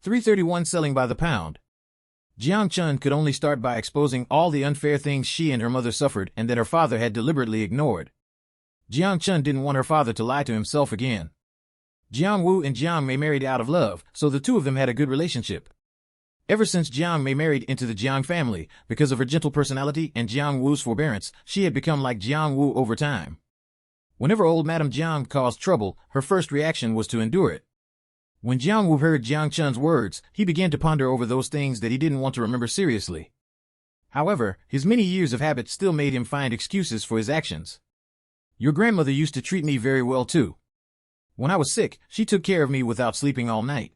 331 Selling by the pound. Jiang Chun could only start by exposing all the unfair things she and her mother suffered and that her father had deliberately ignored. Jiang Chun didn't want her father to lie to himself again. Jiang Wu and Jiang Mei married out of love, so the two of them had a good relationship. Ever since Jiang Mei married into the Jiang family, because of her gentle personality and Jiang Wu's forbearance, she had become like Jiang Wu over time. Whenever old Madame Jiang caused trouble, her first reaction was to endure it. When Jiang Wu heard Jiang Chun's words, he began to ponder over those things that he didn't want to remember seriously. However, his many years of habit still made him find excuses for his actions. Your grandmother used to treat me very well too. When I was sick, she took care of me without sleeping all night.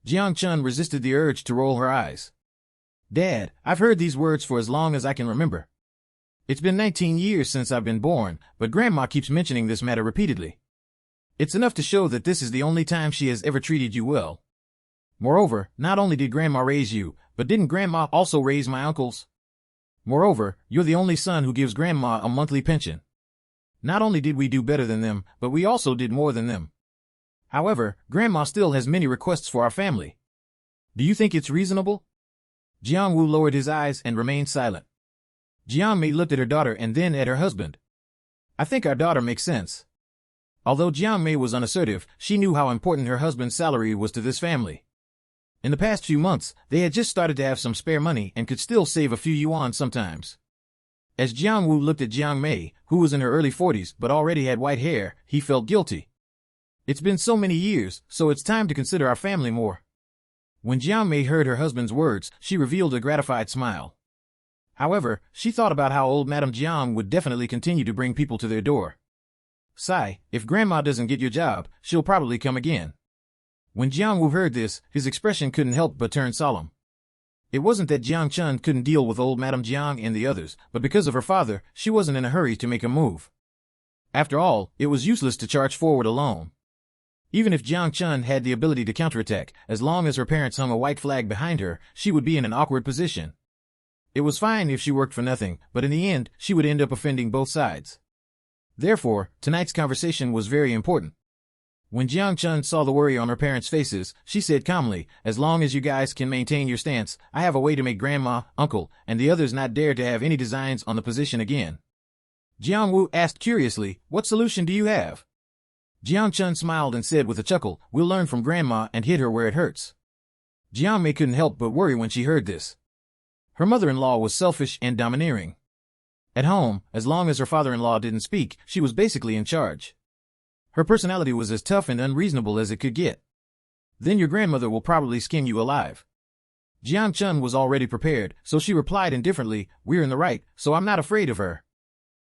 Jiang Chun resisted the urge to roll her eyes. Dad, I've heard these words for as long as I can remember. It's been 19 years since I've been born, but Grandma keeps mentioning this matter repeatedly. It's enough to show that this is the only time she has ever treated you well. Moreover, not only did Grandma raise you, but didn't Grandma also raise my uncles? Moreover, you're the only son who gives Grandma a monthly pension. Not only did we do better than them, but we also did more than them. However, Grandma still has many requests for our family. Do you think it's reasonable? Jiang Wu lowered his eyes and remained silent. Jiang Mei looked at her daughter and then at her husband. I think our daughter makes sense. Although Jiang Mei was unassertive, she knew how important her husband's salary was to this family. In the past few months, they had just started to have some spare money and could still save a few yuan sometimes. As Jiang Wu looked at Jiang Mei, who was in her early 40s but already had white hair, he felt guilty. It's been so many years, so it's time to consider our family more. When Jiang Mei heard her husband's words, she revealed a gratified smile. However, she thought about how old Madame Jiang would definitely continue to bring people to their door. Sigh, if Grandma doesn't get your job, she'll probably come again. When Jiang Wu heard this, his expression couldn't help but turn solemn. It wasn't that Jiang Chun couldn't deal with old Madame Jiang and the others, but because of her father, she wasn't in a hurry to make a move. After all, it was useless to charge forward alone. Even if Jiang Chun had the ability to counterattack, as long as her parents hung a white flag behind her, she would be in an awkward position. It was fine if she worked for nothing, but in the end, she would end up offending both sides. Therefore, tonight's conversation was very important. When Jiang Chun saw the worry on her parents' faces, she said calmly, as long as you guys can maintain your stance, I have a way to make Grandma, Uncle, and the others not dare to have any designs on the position again. Jiang Wu asked curiously, what solution do you have? Jiang Chun smiled and said with a chuckle, we'll learn from Grandma and hit her where it hurts. Jiang Mei couldn't help but worry when she heard this. Her mother-in-law was selfish and domineering. At home, as long as her father-in-law didn't speak, she was basically in charge. Her personality was as tough and unreasonable as it could get. Then your grandmother will probably skin you alive. Jiang Chun was already prepared, so she replied indifferently, we're in the right, so I'm not afraid of her.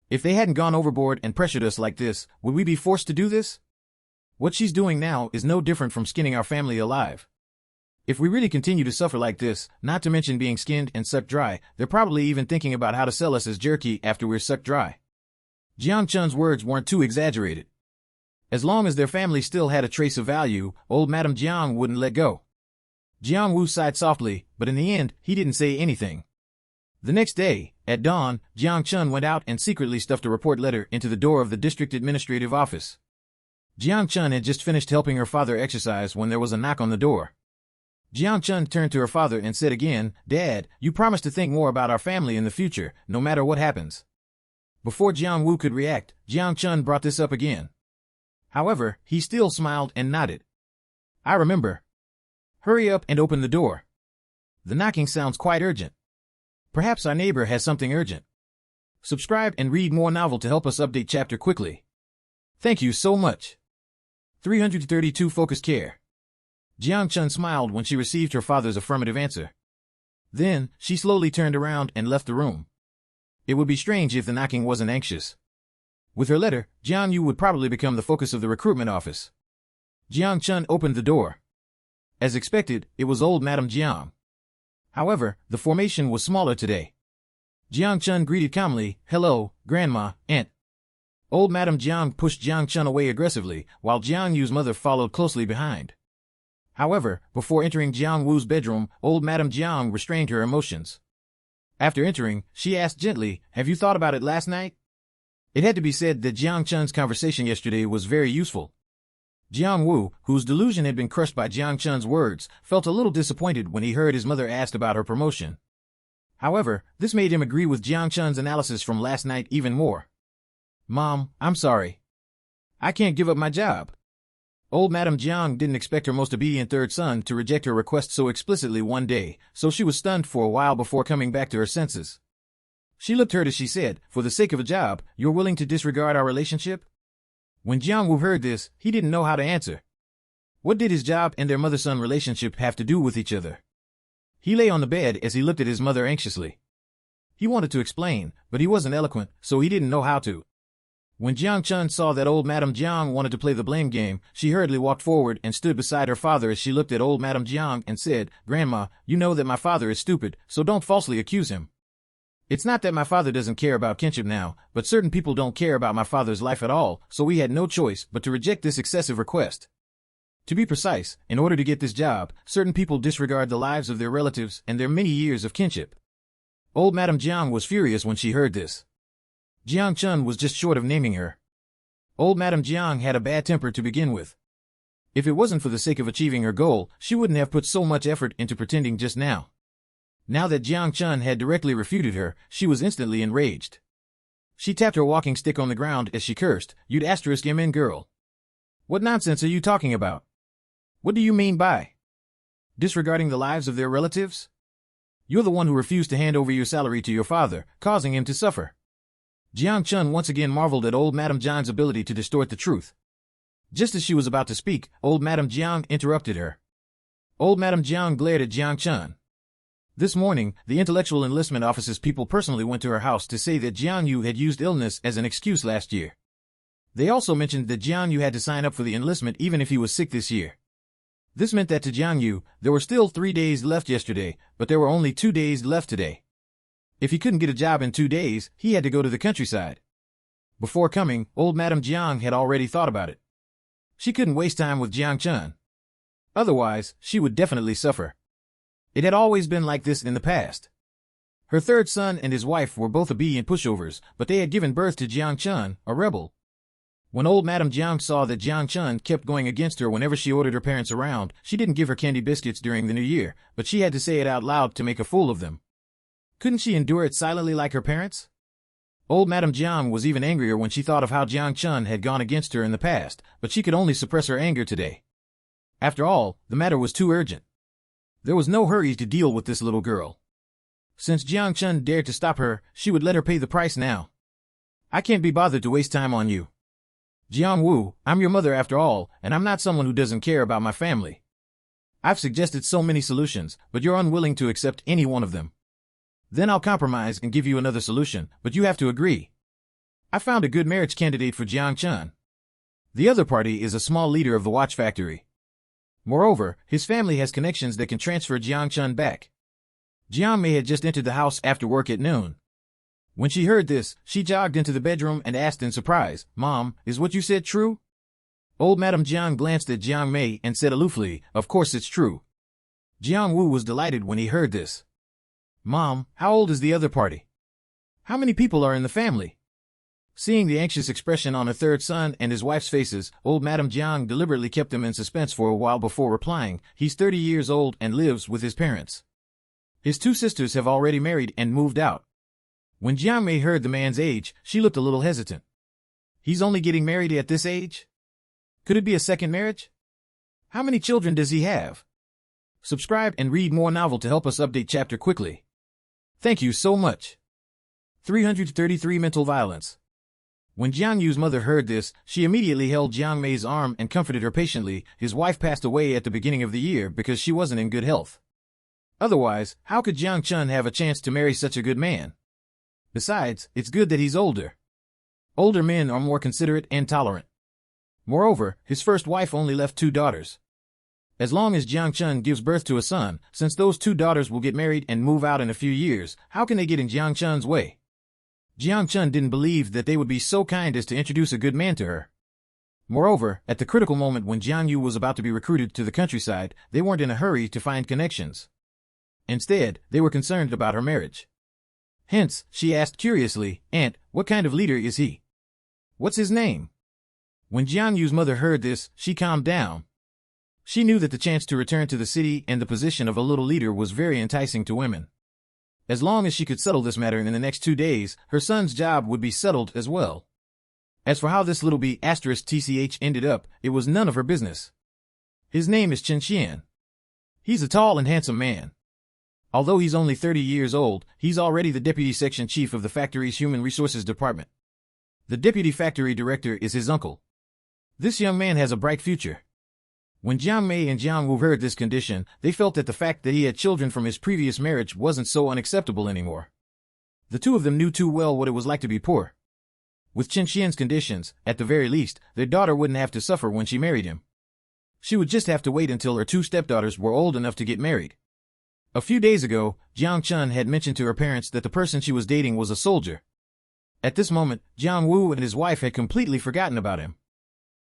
If they hadn't gone overboard and pressured us like this, would we be forced to do this? What she's doing now is no different from skinning our family alive. If we really continue to suffer like this, not to mention being skinned and sucked dry, they're probably even thinking about how to sell us as jerky after we're sucked dry. Jiang Chun's words weren't too exaggerated. As long as their family still had a trace of value, old Madame Jiang wouldn't let go. Jiang Wu sighed softly, but in the end, he didn't say anything. The next day, at dawn, Jiang Chun went out and secretly stuffed a report letter into the door of the district administrative office. Jiang Chun had just finished helping her father exercise when there was a knock on the door. Jiang Chun turned to her father and said again, Dad, you promised to think more about our family in the future, no matter what happens. Before Jiang Wu could react, Jiang Chun brought this up again. However, he still smiled and nodded. I remember. Hurry up and open the door. The knocking sounds quite urgent. Perhaps our neighbor has something urgent. Subscribe and read more novel to help us update chapter quickly. Thank you so much. 332 Focused Care. Jiang Chun smiled when she received her father's affirmative answer. Then, she slowly turned around and left the room. It would be strange if the knocking wasn't anxious. With her letter, Jiang Yu would probably become the focus of the recruitment office. Jiang Chun opened the door. As expected, it was old Madame Jiang. However, the formation was smaller today. Jiang Chun greeted calmly, hello, Grandma, Aunt. Old Madame Jiang pushed Jiang Chun away aggressively, while Jiang Yu's mother followed closely behind. However, before entering Jiang Wu's bedroom, old Madame Jiang restrained her emotions. After entering, she asked gently, have you thought about it last night? It had to be said that Jiang Chun's conversation yesterday was very useful. Jiang Wu, whose delusion had been crushed by Jiang Chun's words, felt a little disappointed when he heard his mother asked about her promotion. However, this made him agree with Jiang Chun's analysis from last night even more. Mom, I'm sorry. I can't give up my job. Old Madame Jiang didn't expect her most obedient third son to reject her request so explicitly one day, so she was stunned for a while before coming back to her senses. She looked hurt as she said, "For the sake of a job, you're willing to disregard our relationship?" When Jiang Wu heard this, he didn't know how to answer. What did his job and their mother-son relationship have to do with each other? He lay on the bed as he looked at his mother anxiously. He wanted to explain, but he wasn't eloquent, so he didn't know how to. When Jiang Chun saw that old Madame Jiang wanted to play the blame game, she hurriedly walked forward and stood beside her father as she looked at old Madame Jiang and said, "Grandma, you know that my father is stupid, so don't falsely accuse him. It's not that my father doesn't care about kinship now, but certain people don't care about my father's life at all, so we had no choice but to reject this excessive request. To be precise, in order to get this job, certain people disregard the lives of their relatives and their many years of kinship." Old Madame Jiang was furious when she heard this. Jiang Chun was just short of naming her. Old Madame Jiang had a bad temper to begin with. If it wasn't for the sake of achieving her goal, she wouldn't have put so much effort into pretending just now. Now that Jiang Chun had directly refuted her, she was instantly enraged. She tapped her walking stick on the ground as she cursed, "You'd *MN girl. What nonsense are you talking about? What do you mean by disregarding the lives of their relatives? You're the one who refused to hand over your salary to your father, causing him to suffer." Jiang Chun once again marveled at old Madame Jiang's ability to distort the truth. Just as she was about to speak, old Madame Jiang interrupted her. Old Madame Jiang glared at Jiang Chun. This morning, the Intellectual Enlistment Office's people personally went to her house to say that Jiang Yu had used illness as an excuse last year. They also mentioned that Jiang Yu had to sign up for the enlistment even if he was sick this year. This meant that to Jiang Yu, there were still 3 days left yesterday, but there were only 2 days left today. If he couldn't get a job in 2 days, he had to go to the countryside. Before coming, old Madame Jiang had already thought about it. She couldn't waste time with Jiang Chun. Otherwise, she would definitely suffer. It had always been like this in the past. Her third son and his wife were both obedient pushovers, but they had given birth to Jiang Chun, a rebel. When old Madame Jiang saw that Jiang Chun kept going against her whenever she ordered her parents around, she didn't give her candy biscuits during the new year, but she had to say it out loud to make a fool of them. Couldn't she endure it silently like her parents? Old Madame Jiang was even angrier when she thought of how Jiang Chun had gone against her in the past, but she could only suppress her anger today. After all, the matter was too urgent. There was no hurry to deal with this little girl. Since Jiang Chun dared to stop her, she would let her pay the price now. "I can't be bothered to waste time on you. Jiang Wu, I'm your mother after all, and I'm not someone who doesn't care about my family. I've suggested so many solutions, but you're unwilling to accept any one of them. Then I'll compromise and give you another solution, but you have to agree. I found a good marriage candidate for Jiang Chun. The other party is a small leader of the watch factory. Moreover, his family has connections that can transfer Jiang Chun back." Jiang Mei had just entered the house after work at noon. When she heard this, she jogged into the bedroom and asked in surprise, "Mom, is what you said true?" Old Madame Jiang glanced at Jiang Mei and said aloofly, "Of course it's true." Jiang Wu was delighted when he heard this. "Mom, how old is the other party? How many people are in the family?" Seeing the anxious expression on her third son and his wife's faces, old Madame Jiang deliberately kept them in suspense for a while before replying, "He's 30 years old and lives with his parents. His 2 sisters have already married and moved out." When Jiang Mei heard the man's age, she looked a little hesitant. He's only getting married at this age? Could it be a second marriage? How many children does he have? Subscribe and read more novel to help us update chapter quickly. Thank you so much. 333 Mental Violence. When Jiang Yu's mother heard this, she immediately held Jiang Mei's arm and comforted her patiently. His wife passed away at the beginning of the year because she wasn't in good health. Otherwise, how could Jiang Chun have a chance to marry such a good man? Besides, it's good that he's older. Older men are more considerate and tolerant. Moreover, his first wife only left 2 daughters. As long as Jiang Chun gives birth to a son, since those 2 daughters will get married and move out in a few years, how can they get in Jiang Chun's way? Jiang Chun didn't believe that they would be so kind as to introduce a good man to her. Moreover, at the critical moment when Jiang Yu was about to be recruited to the countryside, they weren't in a hurry to find connections. Instead, they were concerned about her marriage. Hence, she asked curiously, "Aunt, what kind of leader is he? What's his name?" When Jiang Yu's mother heard this, she calmed down. She knew that the chance to return to the city and the position of a little leader was very enticing to women. As long as she could settle this matter in the next 2 days, her son's job would be settled as well. As for how this little B***TCH ended up, it was none of her business. His name is Chen Xian. He's a tall and handsome man. Although he's only 30 years old, he's already the deputy section chief of the factory's human resources department. The deputy factory director is his uncle. This young man has a bright future. When Jiang Mei and Jiang Wu heard this condition, they felt that the fact that he had children from his previous marriage wasn't so unacceptable anymore. The two of them knew too well what it was like to be poor. With Chen Xian's conditions, at the very least, their daughter wouldn't have to suffer when she married him. She would just have to wait until her 2 stepdaughters were old enough to get married. A few days ago, Jiang Chun had mentioned to her parents that the person she was dating was a soldier. At this moment, Jiang Wu and his wife had completely forgotten about him.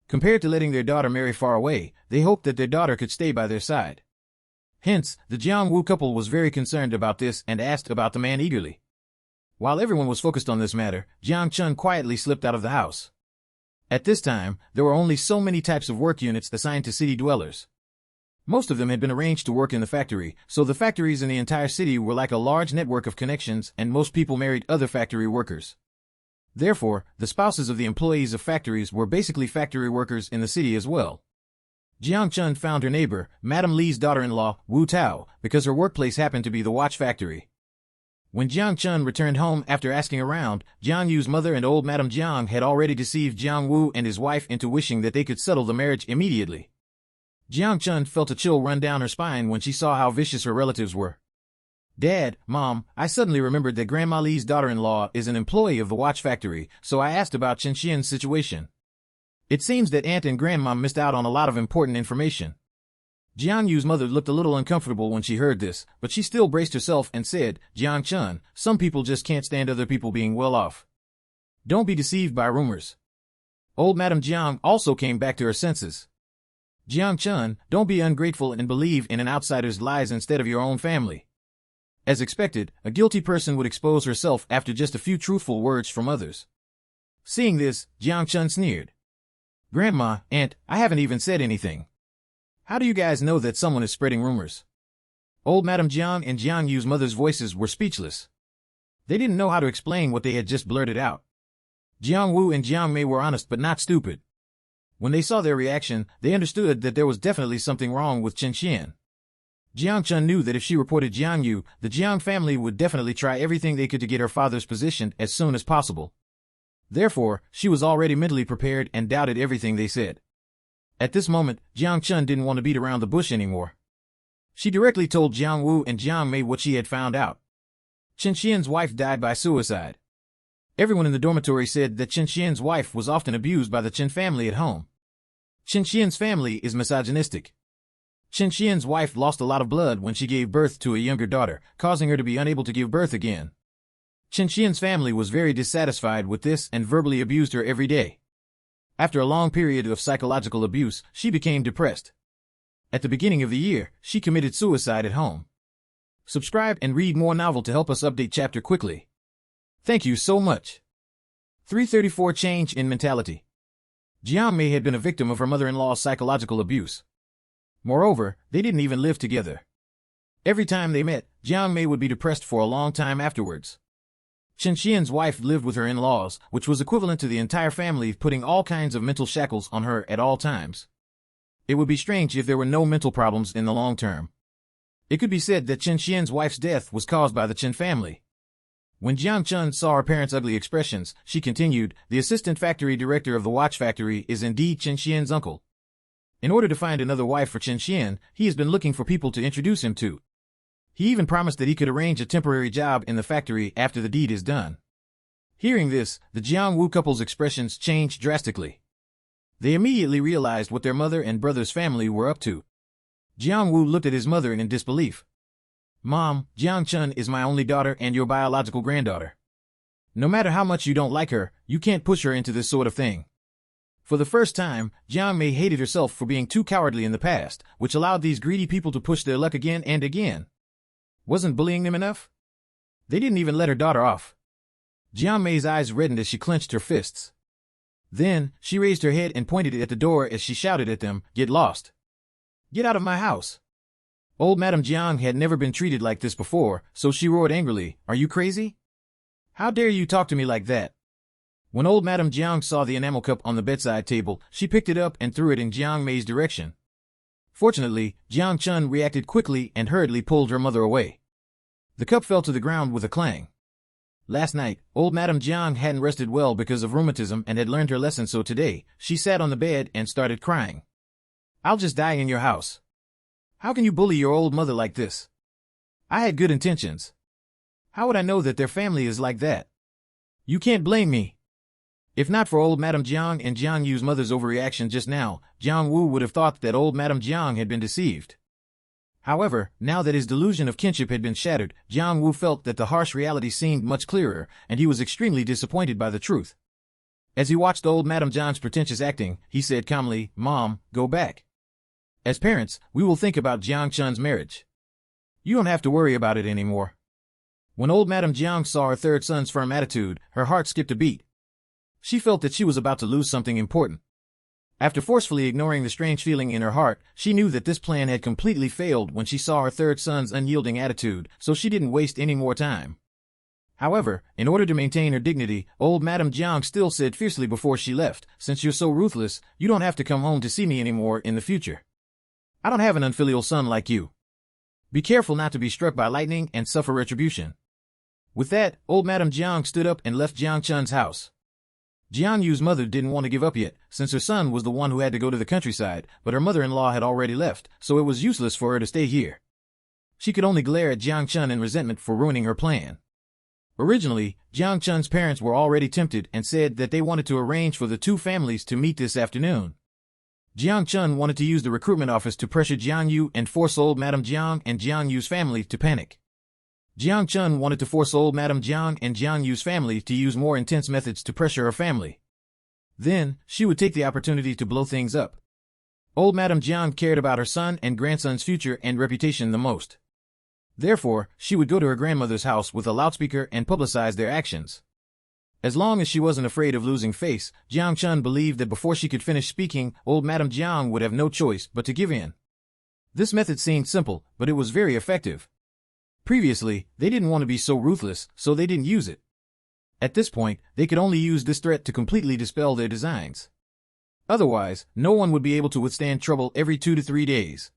Compared to letting their daughter marry far away, they hoped that their daughter could stay by their side. Hence, the Jiang Wu couple was very concerned about this and asked about the man eagerly. While everyone was focused on this matter, Jiang Chun quietly slipped out of the house. At this time, there were only so many types of work units assigned to city dwellers. Most of them had been arranged to work in the factory, so the factories in the entire city were like a large network of connections, and most people married other factory workers. Therefore, the spouses of the employees of factories were basically factory workers in the city as well. Jiang Chun found her neighbor, Madame Li's daughter-in-law, Wu Tao, because her workplace happened to be the watch factory. When Jiang Chun returned home after asking around, Jiang Yu's mother and old Madame Jiang had already deceived Jiang Wu and his wife into wishing that they could settle the marriage immediately. Jiang Chun felt a chill run down her spine when she saw how vicious her relatives were. Dad, Mom, I suddenly remembered that Grandma Li's daughter-in-law is an employee of the watch factory, so I asked about Chen Xian's situation. It seems that Aunt and Grandma missed out on a lot of important information. Jiang Yu's mother looked a little uncomfortable when she heard this, but she still braced herself and said, Jiang Chun, some people just can't stand other people being well off. Don't be deceived by rumors. Old Madame Jiang also came back to her senses. Jiang Chun, don't be ungrateful and believe in an outsider's lies instead of your own family. As expected, a guilty person would expose herself after just a few truthful words from others. Seeing this, Jiang Chun sneered. Grandma, Aunt, I haven't even said anything. How do you guys know that someone is spreading rumors? Old Madame Jiang and Jiang Yu's mother's voices were speechless. They didn't know how to explain what they had just blurted out. Jiang Wu and Jiang Mei were honest but not stupid. When they saw their reaction, they understood that there was definitely something wrong with Chen Xian. Jiang Chun knew that if she reported Jiang Yu, the Jiang family would definitely try everything they could to get her father's position as soon as possible. Therefore, she was already mentally prepared and doubted everything they said. At this moment, Jiang Chun didn't want to beat around the bush anymore. She directly told Jiang Wu and Jiang Mei what she had found out. Chen Xian's wife died by suicide. Everyone in the dormitory said that Chen Xian's wife was often abused by the Chen family at home. Chen Xian's family is misogynistic. Chen Xian's wife lost a lot of blood when she gave birth to a younger daughter, causing her to be unable to give birth again. Chen Xian's family was very dissatisfied with this and verbally abused her every day. After a long period of psychological abuse, she became depressed. At the beginning of the year, she committed suicide at home. Subscribe and read more novel to help us update chapter quickly. Thank you so much. 334 Change in Mentality. Jiang Mei had been a victim of her mother-in-law's psychological abuse. Moreover, they didn't even live together. Every time they met, Jiang Mei would be depressed for a long time afterwards. Chen Xian's wife lived with her in-laws, which was equivalent to the entire family putting all kinds of mental shackles on her at all times. It would be strange if there were no mental problems in the long term. It could be said that Chen Xian's wife's death was caused by the Chen family. When Jiang Chun saw her parents' ugly expressions, she continued, the assistant factory director of the watch factory is indeed Chen Xian's uncle. In order to find another wife for Chen Xian, he has been looking for people to introduce him to. He even promised that he could arrange a temporary job in the factory after the deed is done. Hearing this, the Jiang Wu couple's expressions changed drastically. They immediately realized what their mother and brother's family were up to. Jiang Wu looked at his mother in disbelief. Mom, Jiang Chun is my only daughter and your biological granddaughter. No matter how much you don't like her, you can't push her into this sort of thing. For the first time, Jiang Mei hated herself for being too cowardly in the past, which allowed these greedy people to push their luck again and again. Wasn't bullying them enough? They didn't even let her daughter off. Jiang Mei's eyes reddened as she clenched her fists. Then, she raised her head and pointed it at the door as she shouted at them, "Get lost! Get out of my house!" Old Madame Jiang had never been treated like this before, so she roared angrily, "Are you crazy? How dare you talk to me like that?" When old Madame Jiang saw the enamel cup on the bedside table, she picked it up and threw it in Jiang Mei's direction. Fortunately, Jiang Chun reacted quickly and hurriedly pulled her mother away. The cup fell to the ground with a clang. Last night, old Madame Jiang hadn't rested well because of rheumatism and had learned her lesson, so today, she sat on the bed and started crying. "I'll just die in your house. How can you bully your old mother like this? I had good intentions. How would I know that their family is like that? You can't blame me." If not for old Madame Jiang and Jiang Yu's mother's overreaction just now, Jiang Wu would have thought that old Madame Jiang had been deceived. However, now that his delusion of kinship had been shattered, Jiang Wu felt that the harsh reality seemed much clearer, and he was extremely disappointed by the truth. As he watched old Madame Jiang's pretentious acting, he said calmly, "Mom, go back. As parents, we will think about Jiang Chun's marriage. You don't have to worry about it anymore." When old Madame Jiang saw her third son's firm attitude, her heart skipped a beat. She felt that she was about to lose something important. After forcefully ignoring the strange feeling in her heart, she knew that this plan had completely failed when she saw her third son's unyielding attitude, so she didn't waste any more time. However, in order to maintain her dignity, old Madame Jiang still said fiercely before she left, "Since you're so ruthless, you don't have to come home to see me anymore in the future. I don't have an unfilial son like you. Be careful not to be struck by lightning and suffer retribution." With that, old Madame Jiang stood up and left Jiang Chun's house. Jiang Yu's mother didn't want to give up yet, since her son was the one who had to go to the countryside, but her mother-in-law had already left, so it was useless for her to stay here. She could only glare at Jiang Chun in resentment for ruining her plan. Originally, Jiang Chun's parents were already tempted and said that they wanted to arrange for the two families to meet this afternoon. Jiang Chun wanted to use the recruitment office to pressure Jiang Yu and force old Madame Jiang and Jiang Yu's family to panic. Jiang Chun wanted to force old Madame Jiang and Jiang Yu's family to use more intense methods to pressure her family. Then, she would take the opportunity to blow things up. Old Madame Jiang cared about her son and grandson's future and reputation the most. Therefore, she would go to her grandmother's house with a loudspeaker and publicize their actions. As long as she wasn't afraid of losing face, Jiang Chun believed that before she could finish speaking, old Madame Jiang would have no choice but to give in. This method seemed simple, but it was very effective. Previously, they didn't want to be so ruthless, so they didn't use it. At this point, they could only use this threat to completely dispel their designs. Otherwise, no one would be able to withstand trouble every 2 to 3 days.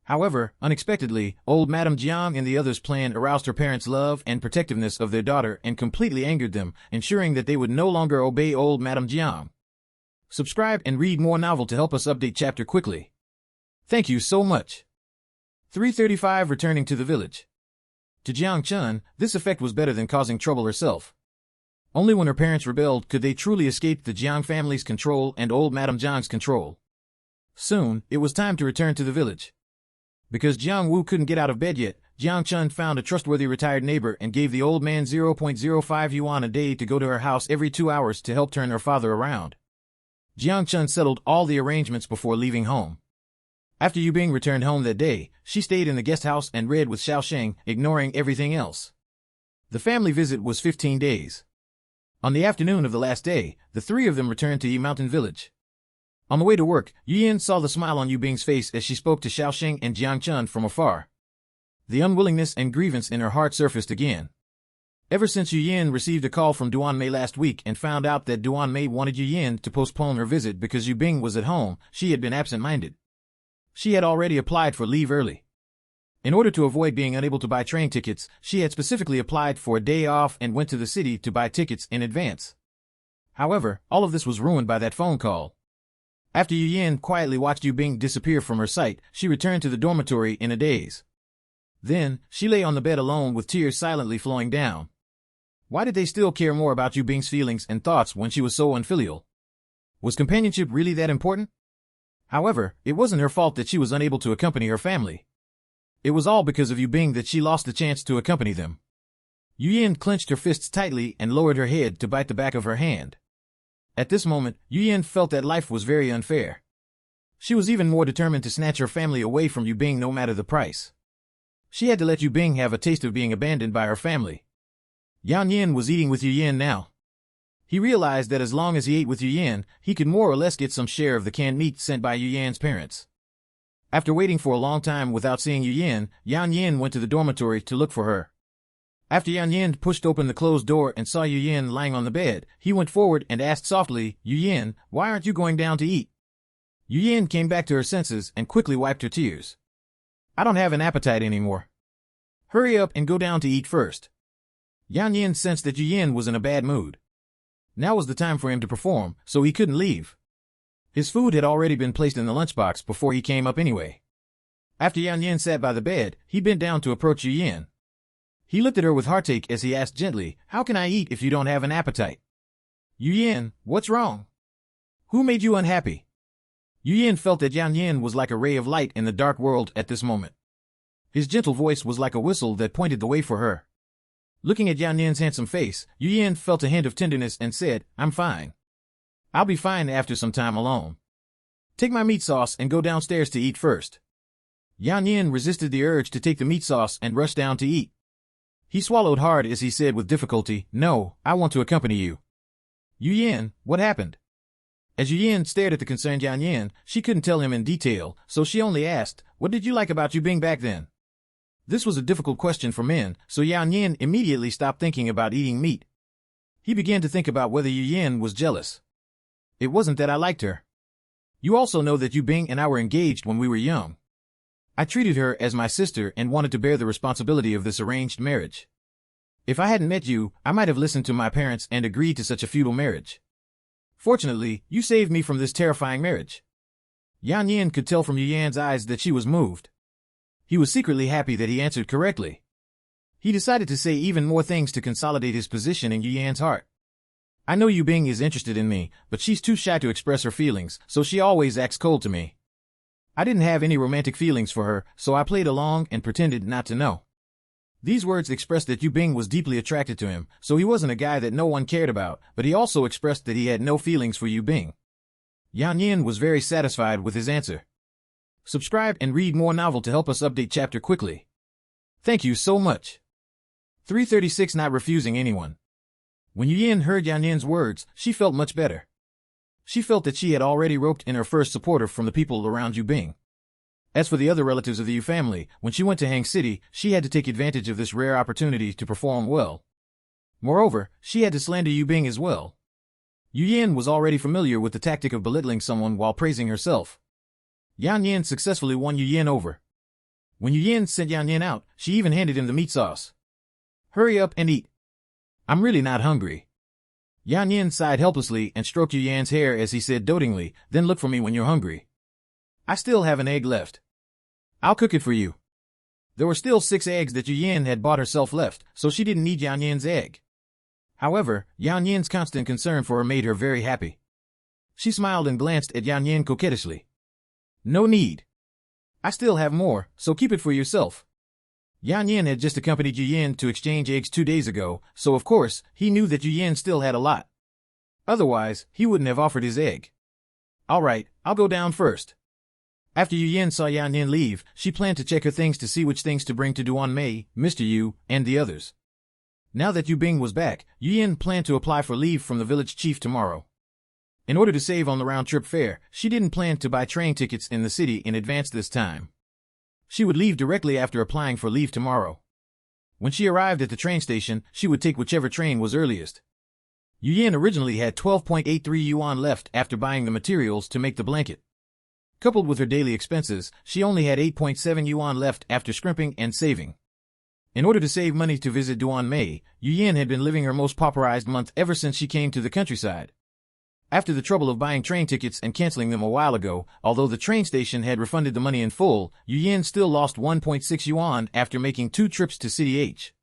However, unexpectedly, old Madame Jiang and the others' plan aroused her parents' love and protectiveness of their daughter and completely angered them, ensuring that they would no longer obey old Madame Jiang. Subscribe and read more novel to help us update chapter quickly. Thank you so much. 335 Returning to the village. To Jiang Chun, this effect was better than causing trouble herself. Only when her parents rebelled could they truly escape the Jiang family's control and old Madame Jiang's control. Soon, it was time to return to the village. Because Jiang Wu couldn't get out of bed yet, Jiang Chun found a trustworthy retired neighbor and gave the old man 0.05 yuan a day to go to her house every 2 hours to help turn her father around. Jiang Chun settled all the arrangements before leaving home. After Yubing returned home that day, she stayed in the guest house and read with Xiaosheng, ignoring everything else. The family visit was 15 days. On the afternoon of the last day, the three of them returned to Yi Mountain Village. On the way to work, Yuyin saw the smile on Yubing's face as she spoke to Xiaosheng and Jiang Chun from afar. The unwillingness and grievance in her heart surfaced again. Ever since Yuyin received a call from Duan Mei last week and found out that Duan Mei wanted Yuyin to postpone her visit because Yubing was at home, she had been absent-minded. She had already applied for leave early. In order to avoid being unable to buy train tickets, she had specifically applied for a day off and went to the city to buy tickets in advance. However, all of this was ruined by that phone call. After Yuyin quietly watched Yubing disappear from her sight, she returned to the dormitory in a daze. Then, she lay on the bed alone with tears silently flowing down. Why did they still care more about Yubing's feelings and thoughts when she was so unfilial? Was companionship really that important? However, it wasn't her fault that she was unable to accompany her family. It was all because of Yubing that she lost the chance to accompany them. Yuyin clenched her fists tightly and lowered her head to bite the back of her hand. At this moment, Yuyin felt that life was very unfair. She was even more determined to snatch her family away from Yubing no matter the price. She had to let Yubing have a taste of being abandoned by her family. Yan Yin was eating with Yuyin now. He realized that as long as he ate with Yu Yan, he could more or less get some share of the canned meat sent by Yu Yan's parents. After waiting for a long time without seeing Yu Yan, Yan Yan went to the dormitory to look for her. After Yan Yan pushed open the closed door and saw Yu Yan lying on the bed, he went forward and asked softly, "Yu Yan, why aren't you going down to eat?" Yu Yan came back to her senses and quickly wiped her tears. "I don't have an appetite anymore. Hurry up and go down to eat first." Yan Yan sensed that Yu Yan was in a bad mood. Now was the time for him to perform, so he couldn't leave. His food had already been placed in the lunchbox before he came up anyway. After Yan Yan sat by the bed, he bent down to approach Yu Yan. He looked at her with heartache as he asked gently, "How can I eat if you don't have an appetite?" "Yu Yan, what's wrong? Who made you unhappy?" Yu Yan felt that Yan Yan was like a ray of light in the dark world at this moment. His gentle voice was like a whistle that pointed the way for her. Looking at Yan Yan's handsome face, Yu Yan felt a hint of tenderness and said, "I'm fine. I'll be fine after some time alone. Take my meat sauce and go downstairs to eat first." Yan Yan resisted the urge to take the meat sauce and rushed down to eat. He swallowed hard as he said with difficulty, "No, I want to accompany you." "Yu Yan, what happened?" As Yu Yan stared at the concerned Yan Yan, she couldn't tell him in detail, so she only asked, "What did you like about Yu Bing back then?" This was a difficult question for men, so Yan Yan immediately stopped thinking about eating meat. He began to think about whether Yu Yan was jealous. "It wasn't that I liked her. You also know that Yu Bing and I were engaged when we were young. I treated her as my sister and wanted to bear the responsibility of this arranged marriage. If I hadn't met you, I might have listened to my parents and agreed to such a futile marriage. Fortunately, you saved me from this terrifying marriage." Yan Yan could tell from Yu Yan's eyes that she was moved. He was secretly happy that he answered correctly. He decided to say even more things to consolidate his position in Yu Yan's heart. "I know Yu Bing is interested in me, but she's too shy to express her feelings, so she always acts cold to me. I didn't have any romantic feelings for her, so I played along and pretended not to know." These words expressed that Yu Bing was deeply attracted to him, so he wasn't a guy that no one cared about, but he also expressed that he had no feelings for Yu Bing. Yan Yan was very satisfied with his answer. Subscribe and read more novel to help us update chapter quickly. Thank you so much. 336 Not refusing anyone. When Yu Yan heard Yan Yan's words, she felt much better. She felt that she had already roped in her first supporter from the people around Yu Bing. As for the other relatives of the Yu family, when she went to Hang City, she had to take advantage of this rare opportunity to perform well. Moreover, she had to slander Yu Bing as well. Yu Yan was already familiar with the tactic of belittling someone while praising herself. Yan Yan successfully won Yu Yan over. When Yu Yan sent Yan Yan out, she even handed him the meat sauce. "Hurry up and eat. I'm really not hungry." Yan Yan sighed helplessly and stroked Yu Yan's hair as he said dotingly, "Then look for me when you're hungry. I still have an egg left. I'll cook it for you." There were still 6 eggs that Yu Yan had bought herself left, so she didn't need Yan Yan's egg. However, Yan Yan's constant concern for her made her very happy. She smiled and glanced at Yan Yan coquettishly. "No need. I still have more, so keep it for yourself." Yan Yan had just accompanied Yu Yan to exchange eggs 2 days ago, so of course, he knew that Yu Yan still had a lot. Otherwise, he wouldn't have offered his egg. "All right, I'll go down first." After Yu Yan saw Yan Yan leave, she planned to check her things to see which things to bring to Duan Mei, Mr. Yu, and the others. Now that Yu Bing was back, Yu Yan planned to apply for leave from the village chief tomorrow. In order to save on the round-trip fare, she didn't plan to buy train tickets in the city in advance this time. She would leave directly after applying for leave tomorrow. When she arrived at the train station, she would take whichever train was earliest. Yu Yan originally had 12.83 yuan left after buying the materials to make the blanket. Coupled with her daily expenses, she only had 8.7 yuan left after scrimping and saving. In order to save money to visit Duan Mei, Yu Yan had been living her most pauperized month ever since she came to the countryside. After the trouble of buying train tickets and canceling them a while ago, although the train station had refunded the money in full, Yu Yan still lost 1.6 yuan after making 2 trips to City H.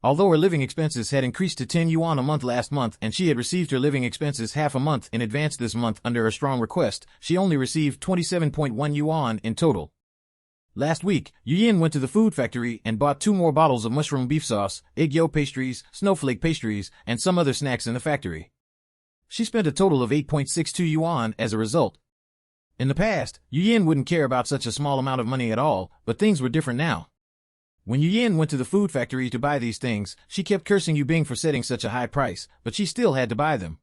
Although her living expenses had increased to 10 yuan a month last month and she had received her living expenses half a month in advance this month under a strong request, she only received 27.1 yuan in total. Last week, Yu Yan went to the food factory and bought 2 more bottles of mushroom beef sauce, egg yolk pastries, snowflake pastries, and some other snacks in the factory. She spent a total of 8.62 yuan as a result. In the past, Yu Yan wouldn't care about such a small amount of money at all, but things were different now. When Yu Yin went to the food factory to buy these things, she kept cursing Yu Bing for setting such a high price, but she still had to buy them.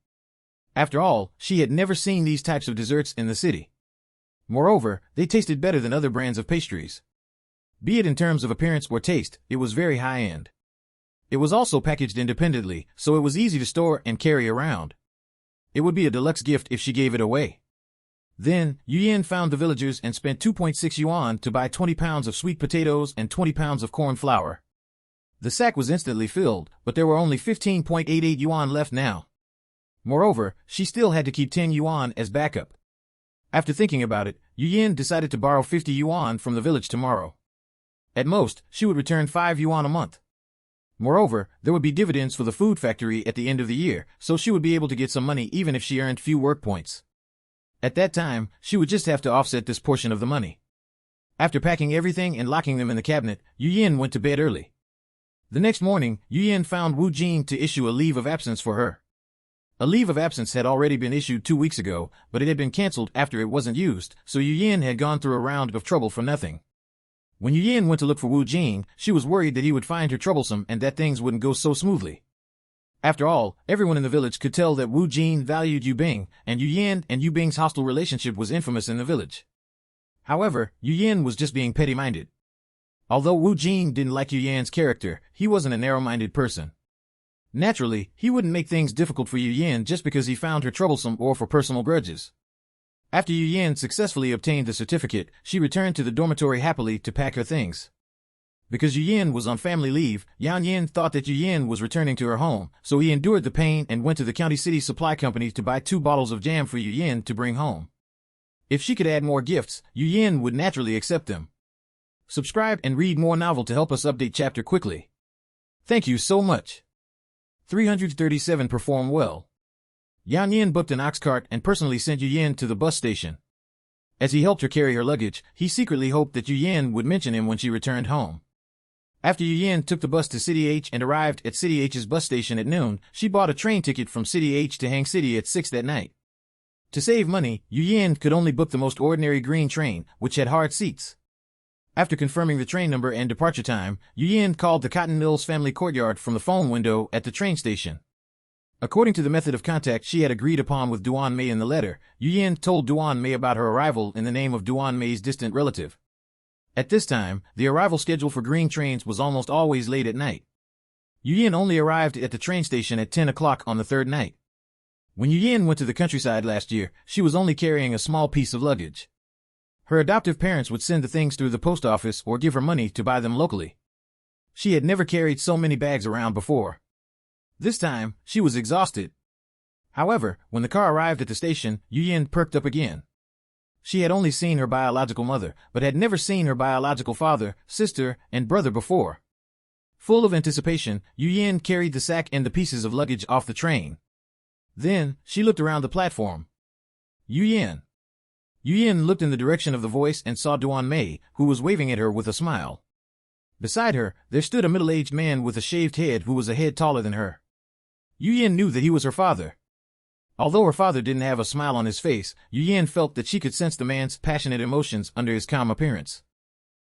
After all, she had never seen these types of desserts in the city. Moreover, they tasted better than other brands of pastries. Be it in terms of appearance or taste, it was very high-end. It was also packaged independently, so it was easy to store and carry around. It would be a deluxe gift if she gave it away. Then, Yu Yin found the villagers and spent 2.6 yuan to buy 20 pounds of sweet potatoes and 20 pounds of corn flour. The sack was instantly filled, but there were only 15.88 yuan left now. Moreover, she still had to keep 10 yuan as backup. After thinking about it, Yu Yin decided to borrow 50 yuan from the village tomorrow. At most, she would return 5 yuan a month. Moreover, there would be dividends for the food factory at the end of the year, so she would be able to get some money even if she earned few work points. At that time, she would just have to offset this portion of the money. After packing everything and locking them in the cabinet, Yu Yin went to bed early. The next morning, Yu Yin found Wu Jing to issue a leave of absence for her. A leave of absence had already been issued 2 weeks ago, but it had been cancelled after it wasn't used, so Yu Yin had gone through a round of trouble for nothing. When Yu Yin went to look for Wu Jing, she was worried that he would find her troublesome and that things wouldn't go so smoothly. After all, everyone in the village could tell that Wu Jing valued Yu Bing, and Yu Yin and Yu Bing's hostile relationship was infamous in the village. However, Yu Yin was just being petty-minded. Although Wu Jing didn't like Yu Yan's character, he wasn't a narrow-minded person. Naturally, he wouldn't make things difficult for Yu Yin just because he found her troublesome or for personal grudges. After Yu Yin successfully obtained the certificate, she returned to the dormitory happily to pack her things. Because Yu Yin was on family leave, Yan Yin thought that Yu Yin was returning to her home, so he endured the pain and went to the county city supply company to buy 2 bottles of jam for Yu Yin to bring home. If she could add more gifts, Yu Yin would naturally accept them. Subscribe and read more novel to help us update chapter quickly. Thank you so much. 337 perform well. Yan Yin booked an ox cart and personally sent Yu Yin to the bus station. As he helped her carry her luggage, he secretly hoped that Yu Yin would mention him when she returned home. After Yu Yin took the bus to City H and arrived at City H's bus station at noon, she bought a train ticket from City H to Hang City at 6 that night. To save money, Yu Yin could only book the most ordinary green train, which had hard seats. After confirming the train number and departure time, Yu Yin called the Cotton Mills family courtyard from the phone window at the train station. According to the method of contact she had agreed upon with Duan Mei in the letter, Yu Yin told Duan Mei about her arrival in the name of Duan Mei's distant relative. At this time, the arrival schedule for green trains was almost always late at night. Yu Yin only arrived at the train station at 10 o'clock on the third night. When Yu Yin went to the countryside last year, she was only carrying a small piece of luggage. Her adoptive parents would send the things through the post office or give her money to buy them locally. She had never carried so many bags around before. This time, she was exhausted. However, when the car arrived at the station, Yu Yin perked up again. She had only seen her biological mother, but had never seen her biological father, sister, and brother before. Full of anticipation, Yu Yin carried the sack and the pieces of luggage off the train. Then, she looked around the platform. Yu Yin. Yu Yin looked in the direction of the voice and saw Duan Mei, who was waving at her with a smile. Beside her, there stood a middle-aged man with a shaved head who was a head taller than her. Yu Yin knew that he was her father. Although her father didn't have a smile on his face, Yu Yin felt that she could sense the man's passionate emotions under his calm appearance.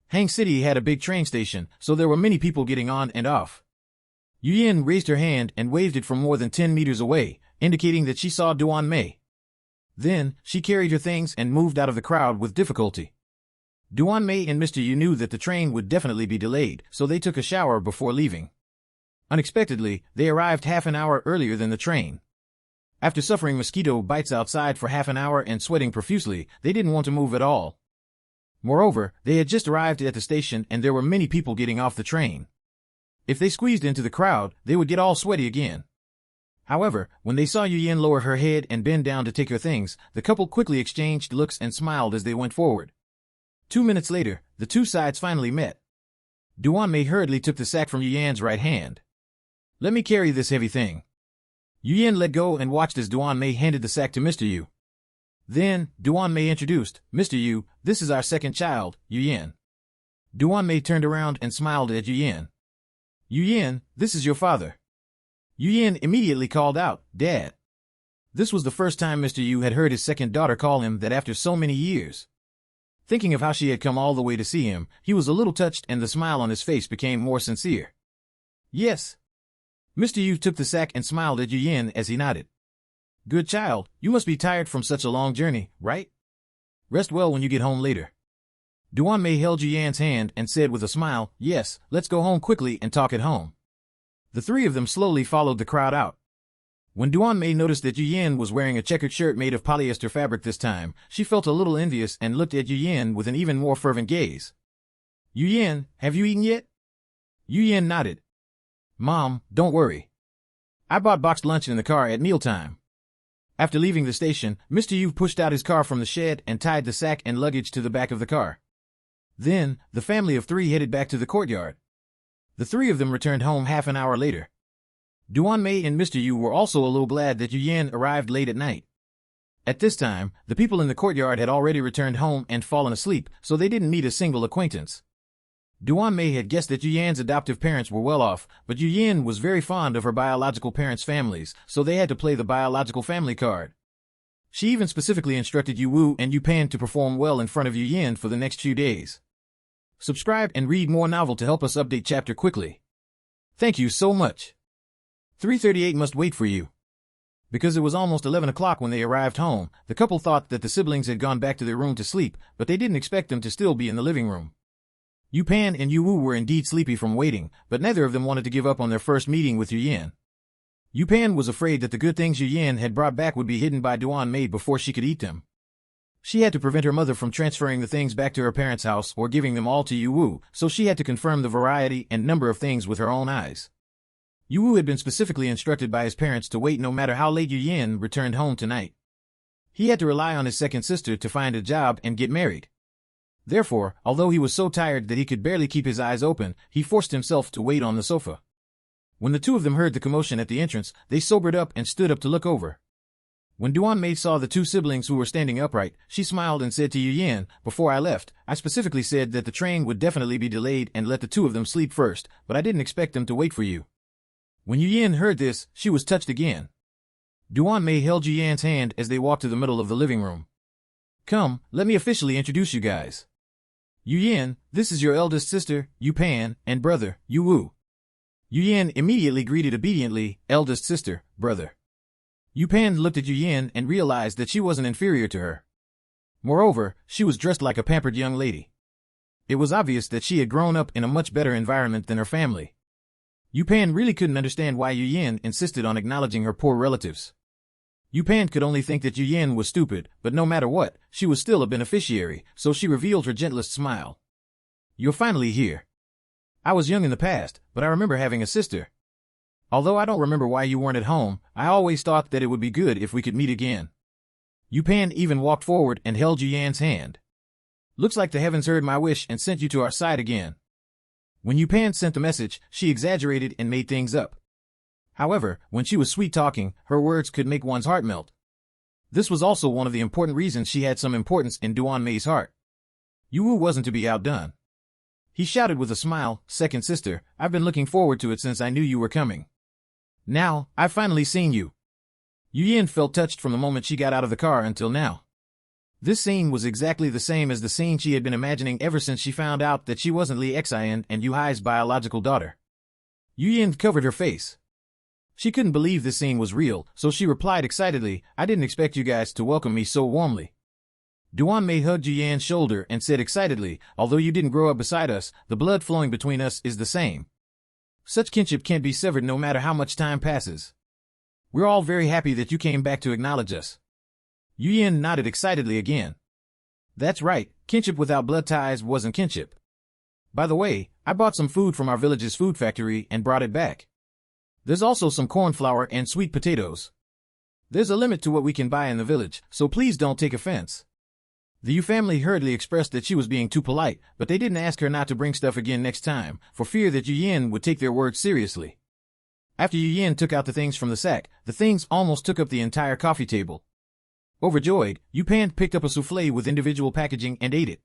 Hang City had a big train station, so there were many people getting on and off. Yu Yin raised her hand and waved it from more than 10 meters away, indicating that she saw Duan Mei. Then, she carried her things and moved out of the crowd with difficulty. Duan Mei and Mr. Yu knew that the train would definitely be delayed, so they took a shower before leaving. Unexpectedly, they arrived half an hour earlier than the train. After suffering mosquito bites outside for half an hour and sweating profusely, they didn't want to move at all. Moreover, they had just arrived at the station and there were many people getting off the train. If they squeezed into the crowd, they would get all sweaty again. However, when they saw Yu Yin lower her head and bend down to take her things, the couple quickly exchanged looks and smiled as they went forward. 2 minutes later, the two sides finally met. Duan Mei hurriedly took the sack from Yu Yan's right hand. "Let me carry this heavy thing." Yu Yin let go and watched as Duan Mei handed the sack to Mr. Yu. Then, Duan Mei introduced, "Mr. Yu, this is our second child, Yu Yin." Duan Mei turned around and smiled at Yu Yin. "Yu Yin, this is your father." Yu Yin immediately called out, "Dad." This was the first time Mr. Yu had heard his second daughter call him that after so many years. Thinking of how she had come all the way to see him, he was a little touched and the smile on his face became more sincere. Yes. Mr. Yu took the sack and smiled at Yu Yin as he nodded. Good child, you must be tired from such a long journey, right? Rest well when you get home later. Duan Mei held Yu Yan's hand and said with a smile, yes, let's go home quickly and talk at home. The three of them slowly followed the crowd out. When Duan Mei noticed that Yu Yin was wearing a checkered shirt made of polyester fabric this time, she felt a little envious and looked at Yu Yin with an even more fervent gaze. Yu Yin, have you eaten yet? Yu Yin nodded. Mom, don't worry. I bought boxed lunch in the car at mealtime. After leaving the station, Mr. Yu pushed out his car from the shed and tied the sack and luggage to the back of the car. Then, the family of three headed back to the courtyard. The three of them returned home half an hour later. Duan Mei and Mr. Yu were also a little glad that Yu Yan arrived late at night. At this time, the people in the courtyard had already returned home and fallen asleep, so they didn't meet a single acquaintance. Duan Mei had guessed that Yu Yan's adoptive parents were well off, but Yu Yan was very fond of her biological parents' families, so they had to play the biological family card. She even specifically instructed Yu Wu and Yu Pan to perform well in front of Yu Yan for the next few days. Subscribe and read more novel to help us update chapter quickly. Thank you so much. 338 must wait for you. Because it was almost 11 o'clock when they arrived home, the couple thought that the siblings had gone back to their room to sleep, but they didn't expect them to still be in the living room. Yu Pan and Yu Wu were indeed sleepy from waiting, but neither of them wanted to give up on their first meeting with Yu Yan. Yu Pan was afraid that the good things Yu Yan had brought back would be hidden by Duan Mei before she could eat them. She had to prevent her mother from transferring the things back to her parents' house or giving them all to Yu Wu, so she had to confirm the variety and number of things with her own eyes. Yu Wu had been specifically instructed by his parents to wait no matter how late Yu Yan returned home tonight. He had to rely on his second sister to find a job and get married. Therefore, although he was so tired that he could barely keep his eyes open, he forced himself to wait on the sofa. When the two of them heard the commotion at the entrance, they sobered up and stood up to look over. When Duan Mei saw the two siblings who were standing upright, she smiled and said to Yu Yan, before I left, I specifically said that the train would definitely be delayed and let the two of them sleep first, but I didn't expect them to wait for you. When Yu Yan heard this, she was touched again. Duan Mei held Yu Yan's hand as they walked to the middle of the living room. Come, let me officially introduce you guys. Yu Yan, this is your eldest sister, Yu Pan, and brother, Yu Wu. Yu Yan immediately greeted obediently, eldest sister, brother. Yu Pan looked at Yu Yan and realized that she wasn't inferior to her. Moreover, she was dressed like a pampered young lady. It was obvious that she had grown up in a much better environment than her family. Yu Pan really couldn't understand why Yu Yan insisted on acknowledging her poor relatives. Yu Pan could only think that Yu Yan was stupid, but no matter what, she was still a beneficiary, so she revealed her gentlest smile. You're finally here. I was young in the past, but I remember having a sister. Although I don't remember why you weren't at home, I always thought that it would be good if we could meet again. Yu Pan even walked forward and held Yu Yan's hand. Looks like the heavens heard my wish and sent you to our side again. When Yu Pan sent the message, she exaggerated and made things up. However, when she was sweet-talking, her words could make one's heart melt. This was also one of the important reasons she had some importance in Duan Mei's heart. Yu Wu wasn't to be outdone. He shouted with a smile, second sister, I've been looking forward to it since I knew you were coming. Now, I've finally seen you. Yu Yan felt touched from the moment she got out of the car until now. This scene was exactly the same as the scene she had been imagining ever since she found out that she wasn't Li Xian and Yu Hai's biological daughter. Yu Yan covered her face. She couldn't believe this scene was real, so she replied excitedly, I didn't expect you guys to welcome me so warmly. Duan Mei hugged Yu Yan's shoulder and said excitedly, although you didn't grow up beside us, the blood flowing between us is the same. Such kinship can't be severed no matter how much time passes. We're all very happy that you came back to acknowledge us. Yu Yan nodded excitedly again. That's right, kinship without blood ties wasn't kinship. By the way, I bought some food from our village's food factory and brought it back. There's also some corn flour and sweet potatoes. There's a limit to what we can buy in the village, so please don't take offense. The Yu family hurriedly expressed that she was being too polite, but they didn't ask her not to bring stuff again next time, for fear that Yu Yan would take their words seriously. After Yu Yan took out the things from the sack, the things almost took up the entire coffee table. Overjoyed, Yu Pan picked up a souffle with individual packaging and ate it.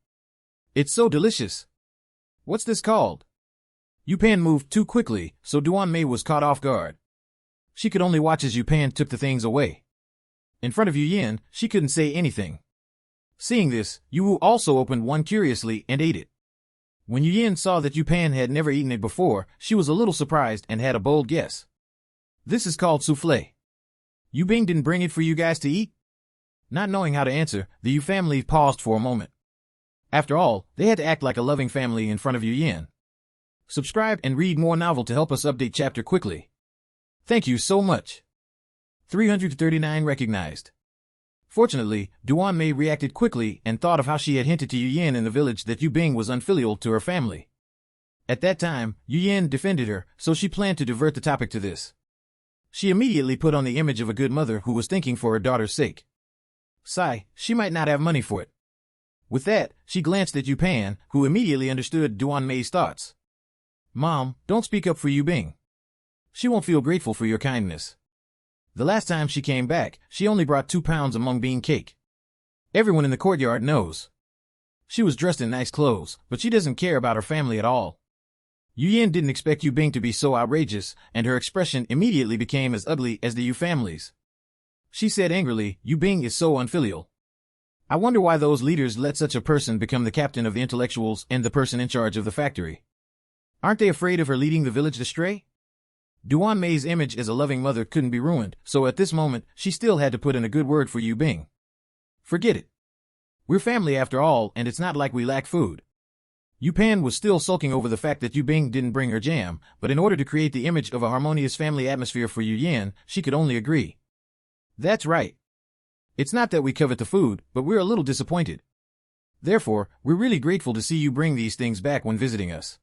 It's so delicious. What's this called? Yu Pan moved too quickly, so Duan Mei was caught off guard. She could only watch as Yu Pan took the things away. In front of Yu Yan, she couldn't say anything. Seeing this, Yu also opened one curiously and ate it. When Yu Yin saw that Yu Pan had never eaten it before, she was a little surprised and had a bold guess. This is called souffle. Yu Bing didn't bring it for you guys to eat? Not knowing how to answer, the Yu family paused for a moment. After all, they had to act like a loving family in front of Yu Yin. Subscribe and read more novel to help us update chapter quickly. Thank you so much. 339 recognized. Fortunately, Duan Mei reacted quickly and thought of how she had hinted to Yu Yin in the village that Yu Bing was unfilial to her family. At that time, Yu Yin defended her, so she planned to divert the topic to this. She immediately put on the image of a good mother who was thinking for her daughter's sake. Sigh, she might not have money for it. With that, she glanced at Yu Pan, who immediately understood Duan Mei's thoughts. Mom, don't speak up for Yu Bing. She won't feel grateful for your kindness. The last time she came back, she only brought 2 pounds of mung bean cake. Everyone in the courtyard knows. She was dressed in nice clothes, but she doesn't care about her family at all. Yu Yin didn't expect Yu Bing to be so outrageous, and her expression immediately became as ugly as the Yu family's. She said angrily, Yu Bing is so unfilial. I wonder why those leaders let such a person become the captain of the intellectuals and the person in charge of the factory. Aren't they afraid of her leading the village astray? Duan Mei's image as a loving mother couldn't be ruined, so at this moment, she still had to put in a good word for Yu Bing. Forget it. We're family after all, and it's not like we lack food. Yu Pan was still sulking over the fact that Yu Bing didn't bring her jam, but in order to create the image of a harmonious family atmosphere for Yu Yin, she could only agree. That's right. It's not that we covet the food, but we're a little disappointed. Therefore, we're really grateful to see you bring these things back when visiting us.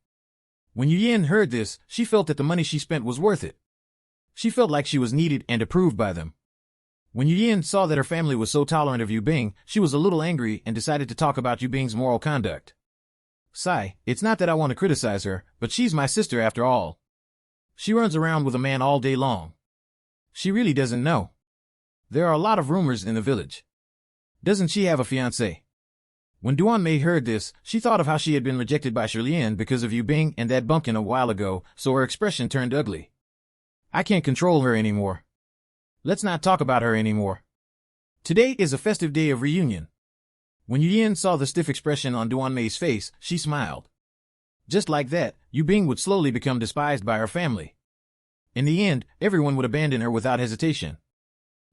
When Yu Yin heard this, she felt that the money she spent was worth it. She felt like she was needed and approved by them. When Yu Yin saw that her family was so tolerant of Yu Bing, she was a little angry and decided to talk about Yu Bing's moral conduct. Sigh, it's not that I want to criticize her, but she's my sister after all. She runs around with a man all day long. She really doesn't know. There are a lot of rumors in the village. Doesn't she have a fiance? When Duan Mei heard this, she thought of how she had been rejected by Shirlian because of Yu Bing and that bumpkin a while ago, so her expression turned ugly. I can't control her anymore. Let's not talk about her anymore. Today is a festive day of reunion. When Yu Yin saw the stiff expression on Duan Mei's face, she smiled. Just like that, Yu Bing would slowly become despised by her family. In the end, everyone would abandon her without hesitation.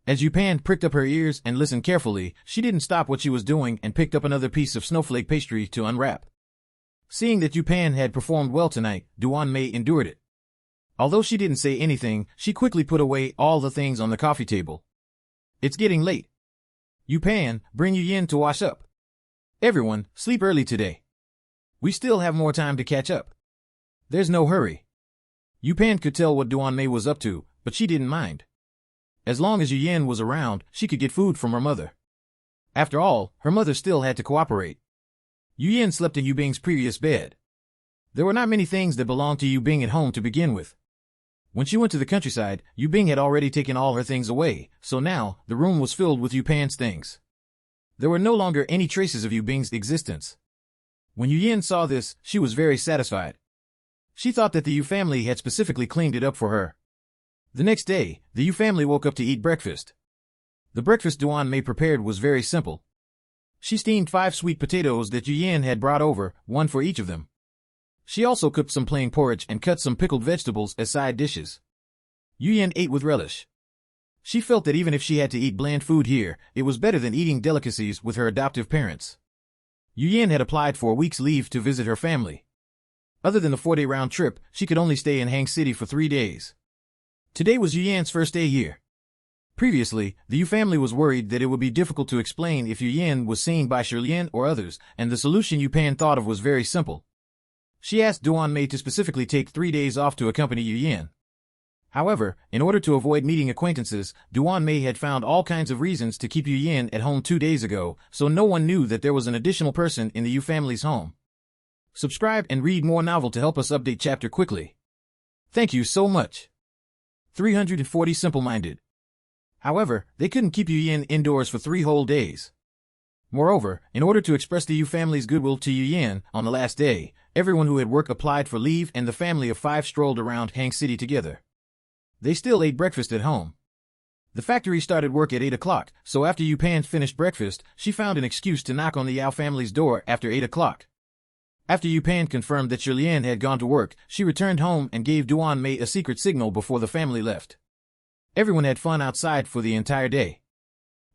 As Yu Pan pricked up her ears and listened carefully, she didn't stop what she was doing and picked up another piece of snowflake pastry to unwrap. Seeing that Yu Pan had performed well tonight, Duan Mei endured it. Although she didn't say anything, she quickly put away all the things on the coffee table. It's getting late. Yu Pan, bring Yu Yin to wash up. Everyone, sleep early today. We still have more time to catch up. There's no hurry. Yu Pan could tell what Duan Mei was up to, but she didn't mind. As long as Yu Yin was around, she could get food from her mother. After all, her mother still had to cooperate. Yu Yin slept in Yu Bing's previous bed. There were not many things that belonged to Yu Bing at home to begin with. When she went to the countryside, Yu Bing had already taken all her things away, so now, the room was filled with Yu Pan's things. There were no longer any traces of Yu Bing's existence. When Yu Yin saw this, she was very satisfied. She thought that the Yu family had specifically cleaned it up for her. The next day, the Yu family woke up to eat breakfast. The breakfast Duan Mei prepared was very simple. She steamed 5 sweet potatoes that Yu Yin had brought over, one for each of them. She also cooked some plain porridge and cut some pickled vegetables as side dishes. Yu Yin ate with relish. She felt that even if she had to eat bland food here, it was better than eating delicacies with her adoptive parents. Yu Yin had applied for a week's leave to visit her family. Other than the 4-day round trip, she could only stay in Hang City for 3 days. Today was Yu Yan's first day here. Previously, the Yu family was worried that it would be difficult to explain if Yu Yin was seen by Shirlian or others, and the solution Yu Pan thought of was very simple. She asked Duan Mei to specifically take 3 days off to accompany Yu Yin. However, in order to avoid meeting acquaintances, Duan Mei had found all kinds of reasons to keep Yu Yin at home 2 days ago, so no one knew that there was an additional person in the Yu family's home. Subscribe and read more novel to help us update chapter quickly. Thank you so much. 340 simple-minded. However, they couldn't keep Yu Yin indoors for 3 whole days. Moreover, in order to express the Yu family's goodwill to Yu Yin, on the last day, everyone who had work applied for leave and the family of 5 strolled around Hang City together. They still ate breakfast at home. The factory started work at 8 o'clock, so after Yu Pan finished breakfast, she found an excuse to knock on the Yao family's door after 8 o'clock. After Yu Pan confirmed that Shirlien had gone to work, she returned home and gave Duan Mei a secret signal before the family left. Everyone had fun outside for the entire day.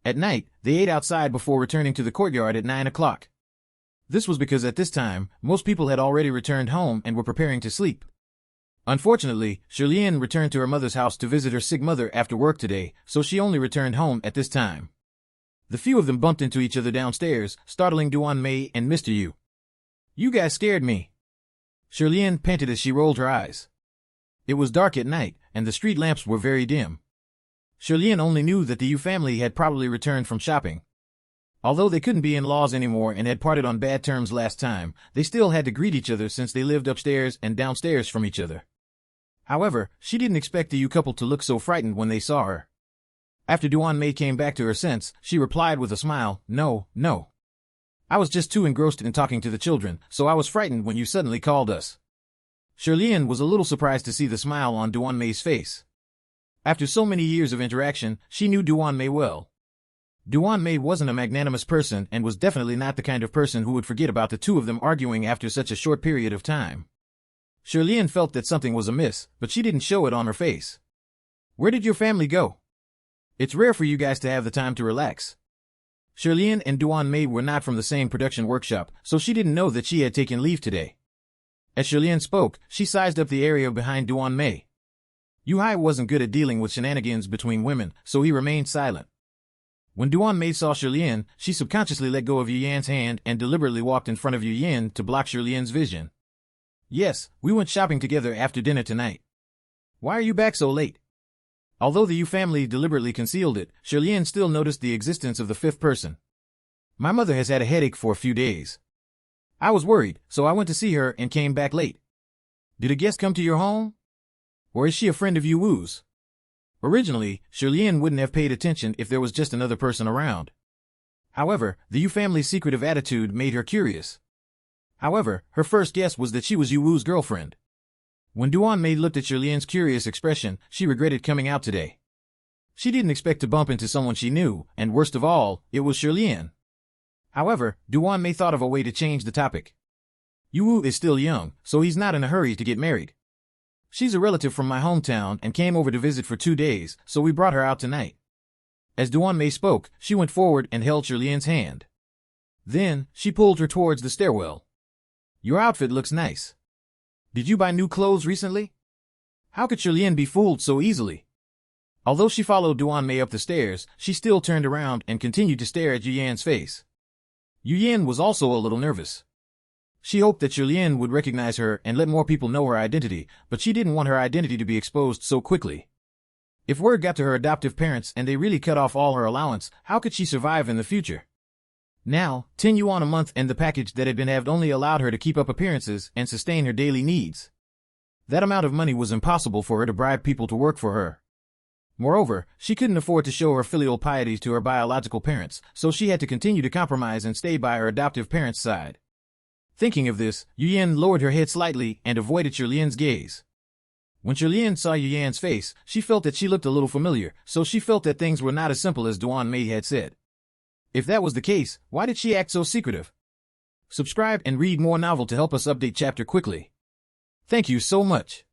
At night, they ate outside before returning to the courtyard at 9 o'clock. This was because at this time, most people had already returned home and were preparing to sleep. Unfortunately, Shirlien returned to her mother's house to visit her sick mother after work today, so she only returned home at this time. The few of them bumped into each other downstairs, startling Duan Mei and Mr. Yu. "You guys scared me," Shirlien panted as she rolled her eyes. It was dark at night, and the street lamps were very dim. Shirlien only knew that the Yu family had probably returned from shopping. Although they couldn't be in-laws anymore and had parted on bad terms last time, they still had to greet each other since they lived upstairs and downstairs from each other. However, she didn't expect the Yu couple to look so frightened when they saw her. After Duan Mei came back to her sense, she replied with a smile, "No. I was just too engrossed in talking to the children, so I was frightened when you suddenly called us." Shirlien was a little surprised to see the smile on Duan Mei's face. After so many years of interaction, she knew Duan Mei well. Duan Mei wasn't a magnanimous person and was definitely not the kind of person who would forget about the two of them arguing after such a short period of time. Shirlien felt that something was amiss, but she didn't show it on her face. "Where did your family go? It's rare for you guys to have the time to relax." Shirlien and Duan Mei were not from the same production workshop, so she didn't know that she had taken leave today. As Shirlien spoke, she sized up the area behind Duan Mei. Yu Hai wasn't good at dealing with shenanigans between women, so he remained silent. When Duan Mei saw Shirlien, she subconsciously let go of Yu Yan's hand and deliberately walked in front of Yu Yan to block Shirlien's vision. "Yes, we went shopping together after dinner tonight. Why are you back so late?" Although the Yu family deliberately concealed it, Shirlien still noticed the existence of the fifth person. "My mother has had a headache for a few days. I was worried, so I went to see her and came back late. Did a guest come to your home? Or is she a friend of Yu Wu's?" Originally, Shirlien wouldn't have paid attention if there was just another person around. However, the Yu family's secretive attitude made her curious. However, her first guess was that she was Yu Wu's girlfriend. When Duan Mei looked at Shirlien's curious expression, she regretted coming out today. She didn't expect to bump into someone she knew, and worst of all, it was Shirlien. However, Duan Mei thought of a way to change the topic. Yu Wu is still young, so he's not in a hurry to get married. She's a relative from my hometown and came over to visit for 2 days, so we brought her out tonight. As Duan Mei spoke, she went forward and held Shirlien's hand. Then, she pulled her towards the stairwell. "Your outfit looks nice. Did you buy new clothes recently?" How could Shirlien be fooled so easily? Although she followed Duan Mei up the stairs, she still turned around and continued to stare at Yu Yan's face. Yu Yan was also a little nervous. She hoped that Shirlien would recognize her and let more people know her identity, but she didn't want her identity to be exposed so quickly. If word got to her adoptive parents and they really cut off all her allowance, how could she survive in the future? Now, 10 yuan a month and the package that had been halved only allowed her to keep up appearances and sustain her daily needs. That amount of money was impossible for her to bribe people to work for her. Moreover, she couldn't afford to show her filial piety to her biological parents, so she had to continue to compromise and stay by her adoptive parents' side. Thinking of this, Yu Yan lowered her head slightly and avoided Shirlien's gaze. When Shirlien saw Yu Yan's face, she felt that she looked a little familiar, so she felt that things were not as simple as Duan Mei had said. If that was the case, why did she act so secretive? Subscribe and read more novel to help us update chapter quickly. Thank you so much.